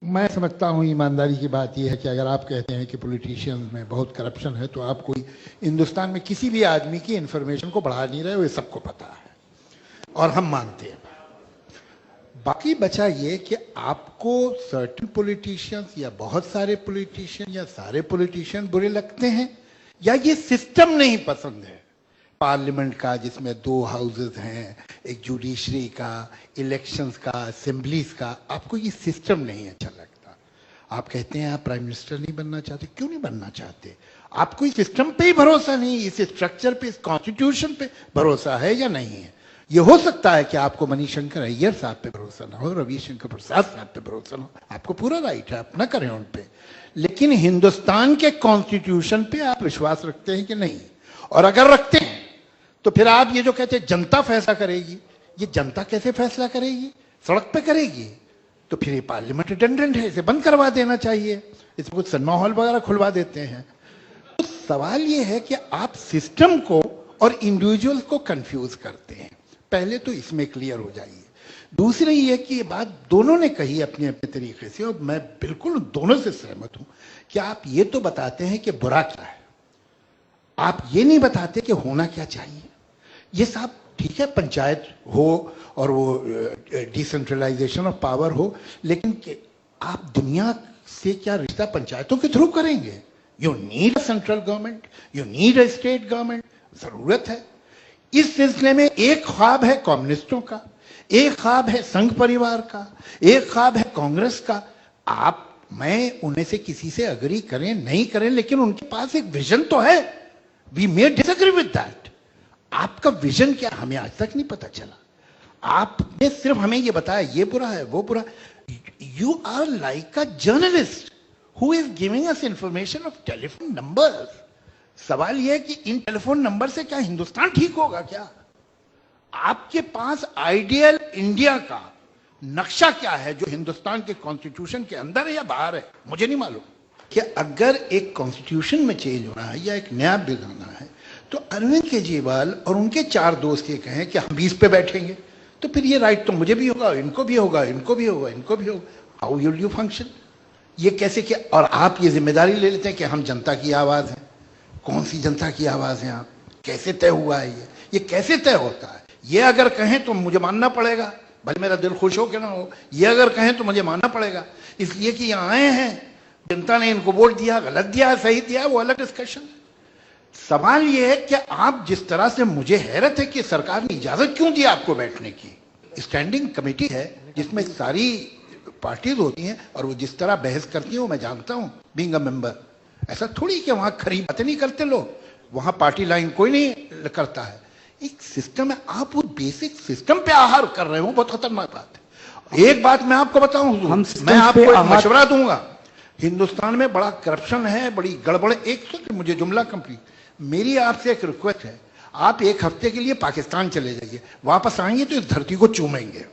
मैं समझता हूँ ईमानदारी की बात यह है कि अगर आप कहते हैं कि पॉलिटिशियंस में बहुत करप्शन है तो आप कोई हिंदुस्तान में किसी भी आदमी की इंफॉर्मेशन को बढ़ा नहीं रहे हो, ये सबको पता है और हम मानते हैं। बाकी बचा ये कि आपको सर्टेन पॉलिटिशियंस या बहुत सारे पॉलिटिशियन या सारे पॉलिटिशियन बुरे लगते हैं या ये सिस्टम नहीं पसंद है पार्लियामेंट का, जिसमें 2 हाउसेस हैं, एक जुडिशरी का, इलेक्शंस का, असेंबलीज का। आपको ये सिस्टम नहीं अच्छा लगता। आप कहते हैं आप प्राइम मिनिस्टर नहीं बनना चाहते। क्यों नहीं बनना चाहते? आपको इस सिस्टम पे ही भरोसा नहीं, इस स्ट्रक्चर पे, इस कॉन्स्टिट्यूशन पे भरोसा है या नहीं है? ये हो सकता है कि आपको मणिशंकर अय्यर साहब पे भरोसा ना हो, रविशंकर प्रसाद साहब पे भरोसा ना हो, आपको पूरा राइट है, आप ना करें उन पे, लेकिन हिंदुस्तान के कॉन्स्टिट्यूशन पे आप विश्वास रखते हैं कि नहीं? और अगर रखते हैं तो फिर आप ये जो कहते हैं जनता फैसला करेगी, ये जनता कैसे फैसला करेगी? सड़क पे करेगी। तो फिर ये पार्लियामेंट रिडंडेंट है, इसे बंद करवा देना चाहिए, इसमें कुछ सिनेमा हॉल वगैरह खुलवा देते हैं। तो सवाल ये है कि आप सिस्टम को और इंडिविजुअल को कंफ्यूज करते हैं। पहले तो इसमें क्लियर हो जाइए। दूसरी ये कि ये बात दोनों ने कही अपने अपने तरीके से, और मैं बिल्कुल दोनों से सहमत हूं कि आप ये तो बताते हैं कि बुरा क्या है, आप ये नहीं बताते कि होना क्या चाहिए। ये साहब ठीक है, पंचायत हो और वो डिसेंट्रलाइजेशन ऑफ पावर हो, लेकिन आप दुनिया से क्या रिश्ता पंचायतों के थ्रू करेंगे? You need a central government, you need a state government, जरूरत है। इस सिलसिले में एक ख्वाब है कम्युनिस्टों का, एक ख्वाब है संघ परिवार का, एक ख्वाब है कांग्रेस का। आप मैं उनमें से किसी से अग्री करें नहीं करें, लेकिन उनके पास एक विजन तो है। We may disagree with that. आपका विजन क्या, हमें आज तक नहीं पता चला। आपने सिर्फ हमें ये बताया ये बुरा है वो बुरा। You are like a journalist who is giving us information of telephone numbers. सवाल यह है कि इन टेलीफोन नंबर से क्या हिंदुस्तान ठीक होगा? क्या आपके पास आइडियल इंडिया का नक्शा क्या है जो हिंदुस्तान के कॉन्स्टिट्यूशन के अंदर है या बाहर है? मुझे नहीं मालूम। कि अगर एक कॉन्स्टिट्यूशन में चेंज होना है या एक नया बिल आना है तो अरविंद केजरीवाल और उनके 4 दोस्त ये कहें कि हम 20 पे बैठेंगे, तो फिर ये राइट तो मुझे भी होगा, इनको भी होगा, इनको भी होगा, इनको भी होगा। How will you function? ये कैसे किया? और आप ये जिम्मेदारी ले लेते हैं कि हम जनता की आवाज हैं। कौन सी जनता की आवाज है? आप कैसे तय हुआ है? ये कैसे तय होता है? ये अगर कहें तो मुझे मानना पड़ेगा, भले मेरा दिल खुश हो कि ना हो। ये अगर कहें तो मुझे मानना पड़ेगा, इसलिए कि यहाँ आए हैं, जनता ने इनको वोट दिया, गलत दिया, सही दिया, वो अलग डिस्कशन। सवाल यह है कि आप जिस तरह से, मुझे हैरत है कि सरकार ने इजाजत क्यों दी आपको बैठने की। स्टैंडिंग कमेटी है जिसमें सारी पार्टीज होती हैं और वो जिस तरह बहस करती हैं वो मैं जानता हूं बीइंग अ मेंबर। ऐसा थोड़ी कि वहां खरी बातें नहीं करते लोग, वहां पार्टी लाइन कोई नहीं करता है। एक सिस्टम है, आप वो बेसिक सिस्टम पे आहार कर रहे हो, बहुत खतरनाक बात है। एक बात मैं आपको बताऊं, मैं आपको एक मशवरा दूंगा। हिंदुस्तान में बड़ा करप्शन है, बड़ी गड़बड़। एक सेकंड, मुझे जुमला कंप्लीट। मेरी आपसे एक रिक्वेस्ट है, आप 1 हफ्ते के लिए पाकिस्तान चले जाइए, वापस आएंगे तो इस धरती को चूमेंगे।